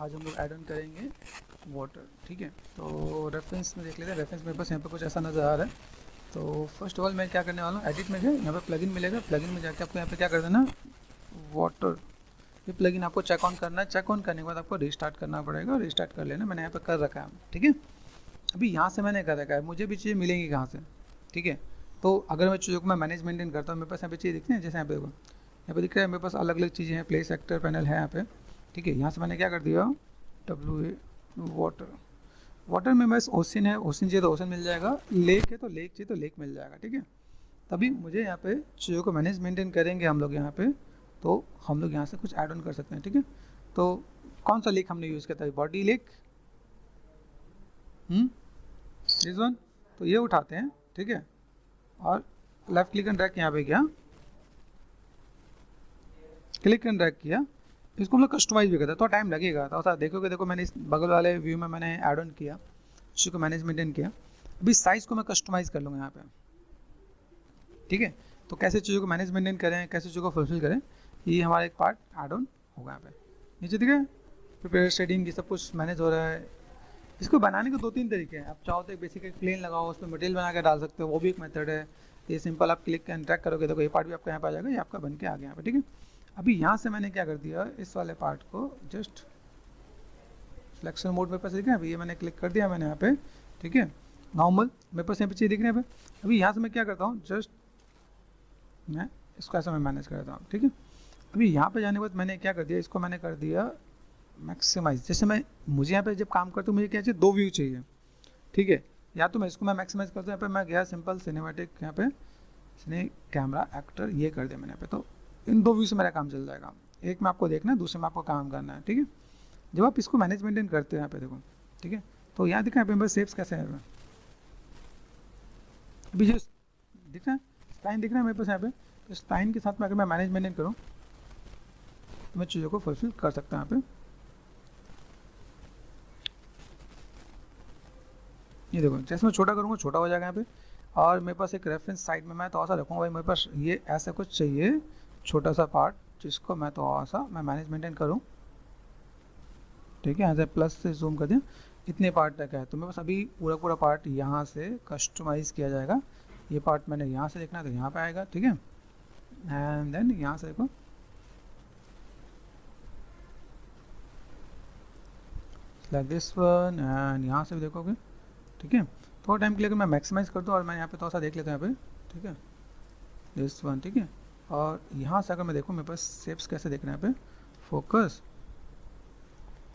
आज हम लोग ऐड ऑन करेंगे वाटर। ठीक है, तो रेफरेंस में देख लेते हैं। रेफरेंस मेरे पास यहाँ पे कुछ ऐसा नज़र आ रहा है। तो फर्स्ट ऑफ ऑल मैं क्या करने वाला हूँ, एडिट में गए, यहाँ पे प्लगइन मिलेगा, प्लगइन में जाके आपको यहाँ पे क्या कर देना, वाटर, ये प्लगइन आपको चेक ऑन करना है। चेक ऑन करने के बाद आपको रिस्टार्ट करना पड़ेगा, रिस्टार्ट कर लेना। मैंने यहाँ पे कर रखा है, ठीक है। अभी यहाँ से मैंने कर रखा है, मुझे भी चीज़ें मिलेंगी कहाँ से, ठीक है। तो अगर मैं चीज़ों को मैं मैनेज मेंटेन करता हूँ, मेरे पास यहाँ पे चीज़ें दिखती हैं, जैसे यहाँ पे देखो, यहाँ पे दिख रहा है मेरे पास अलग अलग चीज़ें हैं, प्लेस सेक्टर पैनल है यहाँ पे, ठीक है। यहाँ से मैंने क्या कर दिया, WA वाटर, वाटर में बस ओशन है, ओशन चाहिए तो ओशन मिल जाएगा, लेक है तो लेक चाहिए तो लेक मिल जाएगा, ठीक है। तभी मुझे यहाँ पे चीज़ों को मैनेज मेंटेन करेंगे हम लोग यहाँ पे, तो हम लोग यहाँ से कुछ ऐड ऑन कर सकते हैं, ठीक है। तो कौन सा लेक हमने यूज़ किया था, बॉडी लेक, दिस वन, तो ये उठाते हैं, ठीक है। और लेफ्ट क्लिक एंड ड्रैग यहाँ पे किया, क्लिक एंड ड्रैग किया, इसको हम लोग कस्टमाइज भी करते हैं, तो टाइम लगेगा। तो ऐसा देखोगे, देखो मैंने इस बगल वाले व्यू में मैंने ऐड ऑन किया, इसी को मैनेज मेंटेन किया। अभी साइज़ को मैं कस्टमाइज़ कर लूँगा यहाँ पे, ठीक है। तो कैसे चीज़ों को मैनेज मेंटेन करें, कैसे चीज़ों को फुलफिल करें, ये हमारा एक पार्ट ऐड ऑन होगा यहाँ पे। नीचे दिख रहा है प्रिपेयर शेडिंग, ये सब कुछ मैनेज हो रहा है। इसको बनाने के 2-3 तरीके हैं। आप चाहो तो एक बेसिक एक प्लेन लगाओ, उस पर मटेरियल बना के डाल सकते हो, वो भी एक मेथड है। ये सिंपल आप क्लिक एंड ड्रैग करोगे, देखो ये पार्ट भी आपका यहाँ पे आ जाएगा, ये आपका बन के आ गया यहाँ पे, ठीक है। अभी यहाँ से मैंने क्या कर दिया, इस वाले पार्ट को जस्ट सिलेक्शन मोड में पास दिख रहा है, अभी ये मैंने क्लिक कर दिया मैंने यहाँ पे, ठीक है। नॉर्मल मेरे पास यहाँ पे चीज़ दिख रही है यहाँ पे। अभी यहाँ से मैं क्या करता हूँ, जस्ट मैं इसको ऐसा मैं मैनेज करता हूँ, ठीक है। अभी यहाँ पे जाने के बाद मैंने क्या कर दिया, इसको मैंने कर दिया मैक्सिमाइज। जैसे मैं, मुझे यहाँ पे जब काम करता हूँ मुझे क्या चाहिए, 2 व्यू चाहिए, ठीक है। या तो मैं इसको मैं मैक्सिमाइज करता हूँ, यहाँ पे मैं गया सिंपल सिनेमैटिक, यहाँ पे सिने कैमरा एक्टर ये कर दिया मैंने यहाँ पे। तो इन 2 व्यू से मेरा काम चल जाएगा, एक में आपको देखना है, दूसरे में आपको काम करना है, ठीक है। जब आप इसको मैनेज मेंटेन करते हो यहाँ पे देखो, ठीक है, तो यहाँ दिखा यहाँ पे शेप्स कैसे है, अभी जो दिख रहा है स्पाइन दिख रहा है मेरे पास यहाँ पे, तो स्पाइन के साथ में अगर मैं मैनेज मेंटेन करूँ तो मैं चीज़ों को फुलफिल कर सकता हूँ यहाँ पे। ये देखो जैसे मैं छोटा करूँगा छोटा हो जाएगा यहाँ पे। और मेरे पास एक रेफरेंस साइड में मैं तो ऐसा रखूँगा भाई, मेरे पास ये ऐसा कुछ चाहिए छोटा सा पार्ट, जिसको मैं तो ऐसा मैं मैनेज मेंटेन करूँ, ठीक है। यहाँ से प्लस से जूम कर दें, इतने पार्ट तक है, तो मेरे पास अभी पूरा पूरा पार्ट यहाँ से कस्टमाइज़ किया जाएगा। ये पार्ट मैंने यहाँ से देखना है तो यहाँ पे आएगा, ठीक है। एंड देन यहाँ से देखो लाइक दिस वन, एंड यहाँ से भी देखोगे, ठीक है। थोड़ा टाइम के लिए मैं मैक्सिमाइज़ कर दूँ और मैं यहाँ पे थोड़ा सा देख लेता हूँ यहाँ पे, ठीक है, दिस वन, ठीक है। और यहाँ से अगर मैं देखूँ मेरे पास शेप्स कैसे देखना है यहाँ पे, फोकस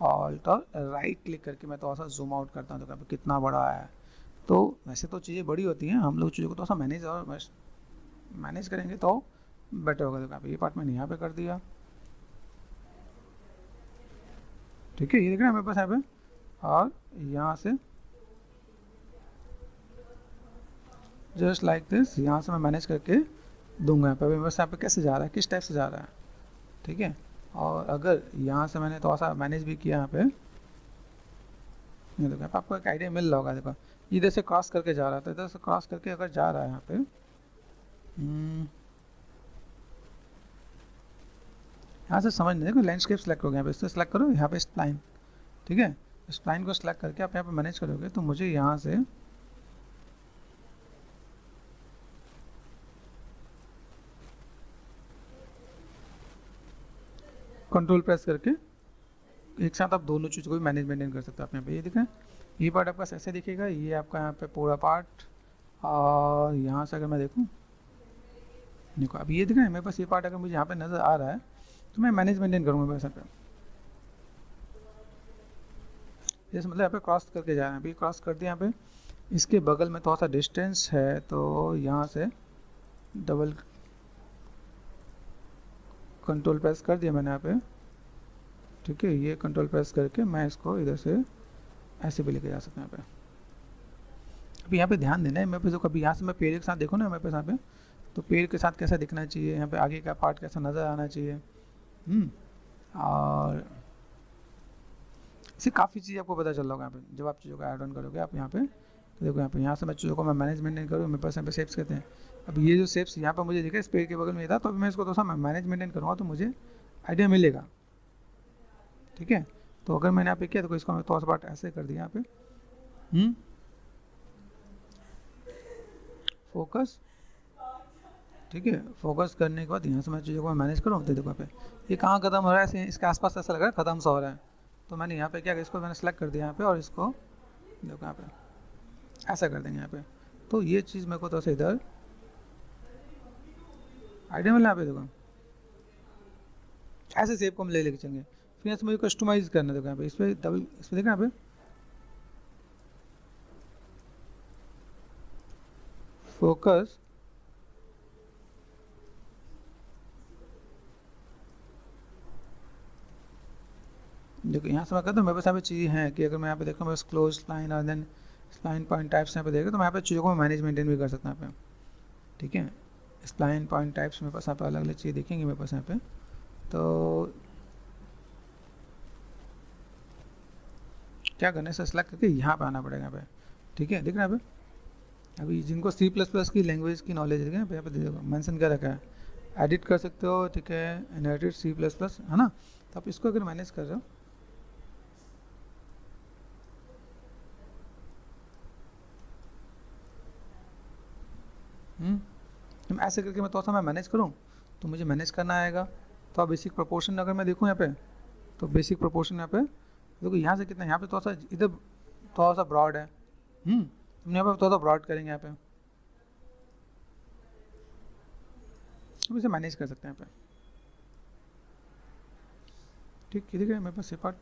ऑल्ट और राइट क्लिक करके मैं थोड़ा सा जूम आउट करता हूँ, तो यहाँ पे कितना बड़ा है। तो वैसे तो चीज़ें बड़ी होती हैं, हम लोग चीज़ों को थोड़ा सा मैनेज करेंगे तो बेटर होगा। देखो ये पार्ट मैंने यहाँ पे कर दिया, ठीक है, ये देख रहे हैं मेरे पास यहाँ पे। और यहाँ से जस्ट लाइक दिस, यहाँ से मैं मैनेज करके दूंगा यहाँ पे। बस यहाँ पे कैसे जा रहा है, किस टाइप से जा रहा है, ठीक है। और अगर यहाँ से मैंने थोड़ा सा मैनेज भी किया यहाँ पे, देखो यहाँ पे आपको एक आइडिया मिल रहा होगा। देखो इधर से क्रॉस करके जा रहा था, इधर से क्रॉस करके अगर जा रहा है यहाँ पे, यहाँ से समझ नहीं, देखो लैंडस्केप सेलेक्ट हो गया, यहाँ पे इससे सेलेक्ट करो, यहाँ पे स्प्लाइन, ठीक है। स्प्लाइन को सेलेक्ट करके आप यहाँ पे मैनेज करोगे तो मुझे यहाँ से कंट्रोल प्रेस करके एक साथ आप दोनों चीज़ को भी मैनेज मेंटेन कर सकते हो। आप यहाँ पे ये दिख रहा है, ये पार्ट आपका ऐसे दिखेगा, ये आपका यहाँ पे पूरा पार्ट। और यहाँ से अगर मैं देखूँ, देखो अब ये दिख रहा है मेरे पास, ये पार्ट अगर मुझे यहाँ पे नज़र आ रहा है तो मैं मैनेज मेंटेन करूँगा वैसे पे। जैसे मतलब यहाँ पे क्रॉस करके जा रहे हैं, अभी क्रॉस कर दिया यहाँ पे, इसके बगल में थोड़ा सा डिस्टेंस है, तो यहाँ से डबल कंट्रोल प्रेस कर दिया मैंने यहाँ पे, ठीक है। ये कंट्रोल प्रेस करके मैं इसको इधर से ऐसे भी लेके जा सकता हूँ यहाँ पे। अभी यहाँ पे ध्यान देना है मेरे पे, जो कभी यहाँ से मैं पेड़ के साथ देखूँ ना मेरे पास यहाँ पे, तो पेड़ के साथ कैसा दिखना चाहिए, यहाँ पे आगे का पार्ट कैसा नज़र आना चाहिए। और इससे काफ़ी चीज़ आपको पता चल रहा होगा यहाँ पे, जब आप चीज़ों को ऐड ऑन करोगे आप यहाँ पे। तो देखो यहाँ से मैं चीज़ों को मैं मैनेजमेंट नहीं करूँ, मेरे पास यहाँ पे शेप्स कहते हैं। अब ये जो शेप्स यहाँ पर मुझे दिखा इस पेड़ के बगल में था, तो अभी मैं इसको थोड़ा सा मैनेज मेंटेन करूँगा तो मुझे आइडिया मिलेगा, ठीक है। तो अगर मैंने यहाँ पे किया तो इसको मैं थोड़ा सा पार्ट ऐसे कर दिया यहाँ पे, फोकस, ठीक है। फोकस करने के बाद यहाँ से मैं चीज़ों को मैनेज करूँ, तो देखो यहाँ पे ये कहाँ खत्म हो रहा है, ऐसे इसके आसपास ऐसा लग रहा है खत्म सा हो रहा है, तो मैंने यहाँ पे क्या किया, इसको मैंने सेलेक्ट कर दिया यहाँ पे, और इसको देखो यहाँ पे ऐसा कर देंगे यहाँ पे। तो ये चीज़ मेरे को तो ऐसे इधर आइडिया मिला, यहाँ पे देखो ऐसे शेप को हम लेके चलेंगे। फिर यहाँ से मुझे कस्टमाइज करना, देखो यहाँ पे इस पर डबल, इस पर देखो यहाँ पे फोकस, देखो यहाँ से मैं कहता हूँ मेरे पास यहाँ पे चीज़ें हैं कि अगर मैं यहाँ पे देखूँ, बस क्लोज लाइन और देन स्प्लाइन पॉइंट टाइप्स यहाँ पे देखो, तो मैं यहाँ पे चीज़ों को मैनेज मेंटेन भी कर सकता हूँ यहाँ पे, ठीक है। स्प्लाइन पॉइंट टाइप्स मेरे पास यहाँ पे अलग अलग चीज़ें दिखेंगी मेरे पास यहाँ पे। तो क्या करना है, इसे सेलेक्ट करके यहाँ पे आना पड़ेगा यहाँ पे, ठीक है। दिख रहा है यहाँ पे, अभी जिनको C++ की लैंग्वेज की नॉलेज है यहाँ पे देखो मेंशन क्या रखा है, एडिट कर सकते हो, ठीक है, इनहेरिटेड C++, है ना। तो आप इसको अगर मैनेज कर रहे हो, मैं ऐसे करके मैं थोड़ा सा मैं मैनेज करूँ तो मुझे मैनेज करना आएगा। तो अब बेसिक प्रोपोर्शन अगर मैं देखूँ यहाँ पे, तो बेसिक प्रोपोर्शन यहाँ पे देखो, यहाँ से कितना, यहाँ पे थोड़ा सा इधर थोड़ा सा ब्रॉड है, हम यहाँ पे थोड़ा सा ब्रॉड करेंगे यहाँ पे, हम इसे मैनेज कर सकते हैं यहाँ पे, ठीक है। ठीक है, मेरे पास ये पार्ट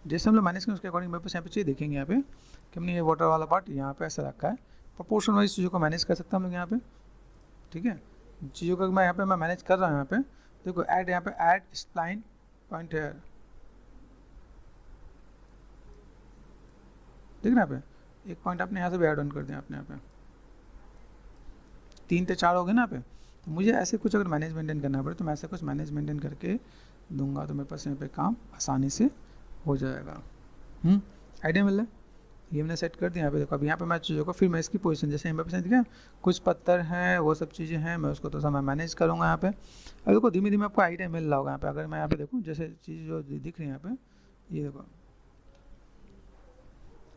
जैसे हम लोग मैनेज करें उसके अकॉर्डिंग मेरे पास यहाँ पे चीज़ देखेंगे यहाँ पे कि हमने ये वाटर वाला पार्ट यहाँ पे ऐसा रखा है, प्रोपोर्शन वाइज चीज़ों को मैनेज कर सकते हैं हम लोग यहाँ पे, ठीक है। चीज़ों का मैं यहाँ पे मैं मैनेज कर रहा हूँ यहाँ पे, देखो ऐड, यहाँ पे ऐड स्प्लाइन पॉइंट हेयर, देख रहे हैं यहाँ पे एक पॉइंट आपने यहाँ से भी ऐड ऑन कर दिया आपने यहाँ पे, 3 से 4 हो गए ना यहाँ पे। तो मुझे ऐसे कुछ अगर मैनेज मेंटेन करना पड़े तो मैं ऐसे कुछ मैनेज मेंटेन करके दूंगा, तो मेरे पास यहाँ पे काम आसानी से हो जाएगा। आइडिया मिल रहा है, ये मैंने सेट कर दिया यहाँ पे। देखो अब यहाँ पे मैं चीज़ों को, फिर मैं इसकी पोजीशन, जैसे यहाँ पे दिखा कुछ पत्थर हैं, वो सब चीज़ें हैं, मैं उसको तो मैं मैनेज करूँगा यहाँ पे। अब देखो धीमे धीमे आपको आइडिया मिल रहा होगा यहाँ पे, अगर मैं यहाँ पे देखूँ जैसे चीज़ जो दिख रही है यहाँ पे, ये देखो,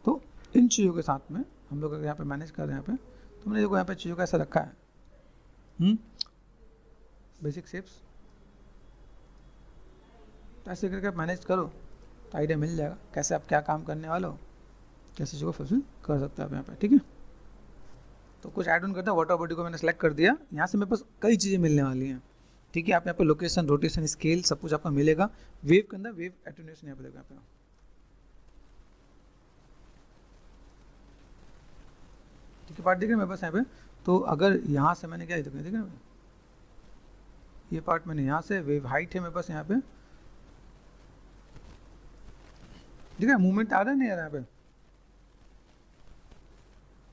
तो इन चीज़ों के साथ में हम लोग अगर यहाँ पे मैनेज कर रहे हैं यहाँ पे, तो मैंने देखो यहाँ पे चीज़ों का ऐसा रखा है, बेसिक शेप्स, तो ऐसे करके आप मैनेज करो तो आइडिया मिल जाएगा कैसे आप क्या काम करने वाले हो, कैसे चीज़ों को फुलफिल कर सकते हैं आप यहाँ पे, ठीक है। तो कुछ ऐड ऑन करते हैं, वाटर बॉडी को मैंने सेलेक्ट कर दिया, यहाँ से मेरे पास कई चीज़ें मिलने वाली हैं, ठीक है। आप यहाँ पे लोकेशन, रोटेशन, स्केल सब कुछ आपको मिलेगा। वेव के अंदर वेव एटेन्यूएशन यहाँ पे देखो, यहाँ पे ठीक है, पार्ट दिख रहा है मेरे पास यहाँ पे। तो अगर यहाँ से मैंने क्या दिख रहा है, ये पार्ट मैंने यहाँ से, वेव हाइट है मेरे पास यहाँ पे, ठीक है। मूवमेंट आ रहा है नहीं आ रहा है यहाँ पे,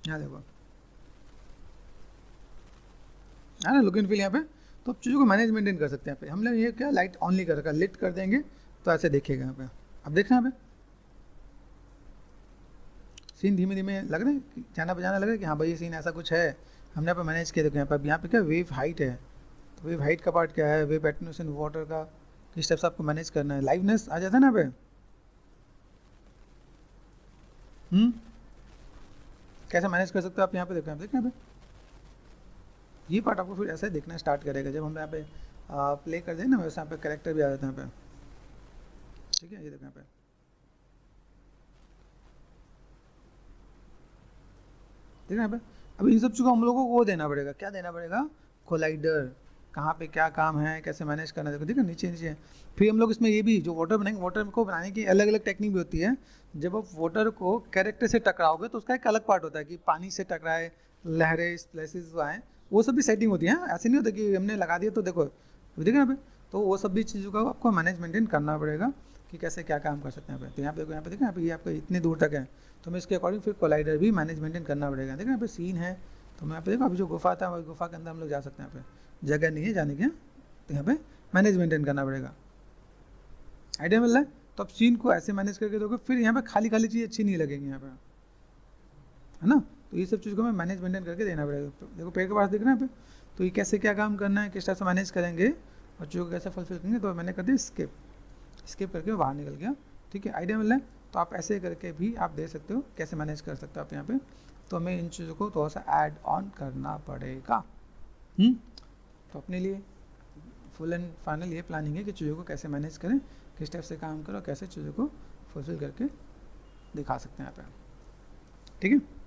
यहाँ देखो है ना, लुक एंड फील यहाँ पे। तो आप चीज़ों को मैनेज मेंटेन कर सकते हैं यहाँ पे। हमने ये क्या लाइट ऑनली कर रखा, लिट कर देंगे तो ऐसे देखेगा यहाँ पे। अब देखना यहाँ पे सीन धीमे धीमे लग रहा है, जाना बजाना लग रहा है कि हाँ भाई ये सीन ऐसा कुछ है, हमने यहाँ पे मैनेज किया। देखो यहाँ पे, अब यहाँ पे क्या वेव हाइट है, तो वेव हाइट का पार्ट क्या है, वेव एटेन्यूएशन वाटर का किस टाइप से आपको मैनेज करना है, लाइवनेस आ जाता है ना यहाँ पे। कैसे मैनेज कर सकते हो आप यहाँ पे, देखो यहाँ पे, यहाँ पे ये पार्ट आपको फिर ऐसे देखना स्टार्ट करेगा जब हम यहाँ पे प्ले कर दें ना, वैसे यहाँ पे कैरेक्टर भी आ जाता है यहाँ पे, ठीक है। ये देखो यहाँ पे, ठीक है यहाँ पे। अब इन सब चीज़ों को हम लोगों को वो देना पड़ेगा, क्या देना पड़ेगा, कोलाइडर, कहाँ पे क्या काम है, कैसे मैनेज करना है, देखो ठीक है, नीचे नीचे। फिर हम लोग इसमें ये भी जो वाटर बनाएंगे, वाटर को बनाने की अलग अलग टेक्निक भी होती है। जब आप वाटर को कैरेक्टर से टकराओगे तो उसका एक अलग पार्ट होता है कि पानी से टकराए, लहरें, स्प्लैशेस आए, वो सब भी सेटिंग होती है। ऐसे नहीं होता कि हमने लगा दिया तो देखो देखो यहाँ पे, तो वो सब भी चीज़ों का आपको मैनेज मेंटेन करना पड़ेगा कि कैसे क्या काम कर सकते हैं यहाँ पे। तो यहाँ पे देखो, यहाँ पे देखो, यहाँ पे ये आपको इतनी दूर तक है, तो मैं इसके अकॉर्डिंग फिर कोलाइडर भी मैनेज मेंटेन करना पड़ेगा। देखो यहाँ पे सीन है, तो मैं यहाँ पे देखो अभी जो गुफा था, वही गुफा के अंदर हम लोग जा सकते हैं। यहाँ पे जगह नहीं है जाने की, तो यहाँ पे मैनेज मेंटेन करना पड़ेगा। आइडिया मिल रहा है। तो आप सीन को ऐसे मैनेज करके दोगे, फिर यहाँ पे खाली खाली चीज़ अच्छी नहीं लगेगी यहाँ पे, है ना। तो ये सब चीज़ को मैं मैनेज मेंटेन करके देना पड़ेगा। देखो पेड़ के पास दिख रहा है यहाँ पे, तो ये कैसे क्या काम करना है, किस तरह से मैनेज करेंगे और चीज़ों को कैसे फुलफिल करेंगे, तो मैंने कर दिया स्किप। स्किप करके वो बाहर निकल गया। ठीक है, आइडिया मिल रहा है। तो आप ऐसे करके भी आप दे सकते हो, कैसे मैनेज कर सकते हो आप यहाँ पे। तो हमें इन चीज़ों को थोड़ा सा ऐड ऑन करना पड़ेगा। तो अपने लिए फुल एंड फाइनल ये प्लानिंग है कि चीज़ों को कैसे मैनेज करें, किस टाइप से काम करो, कैसे चीज़ों को फुलफिल करके दिखा सकते हैं यहाँ पे। ठीक है।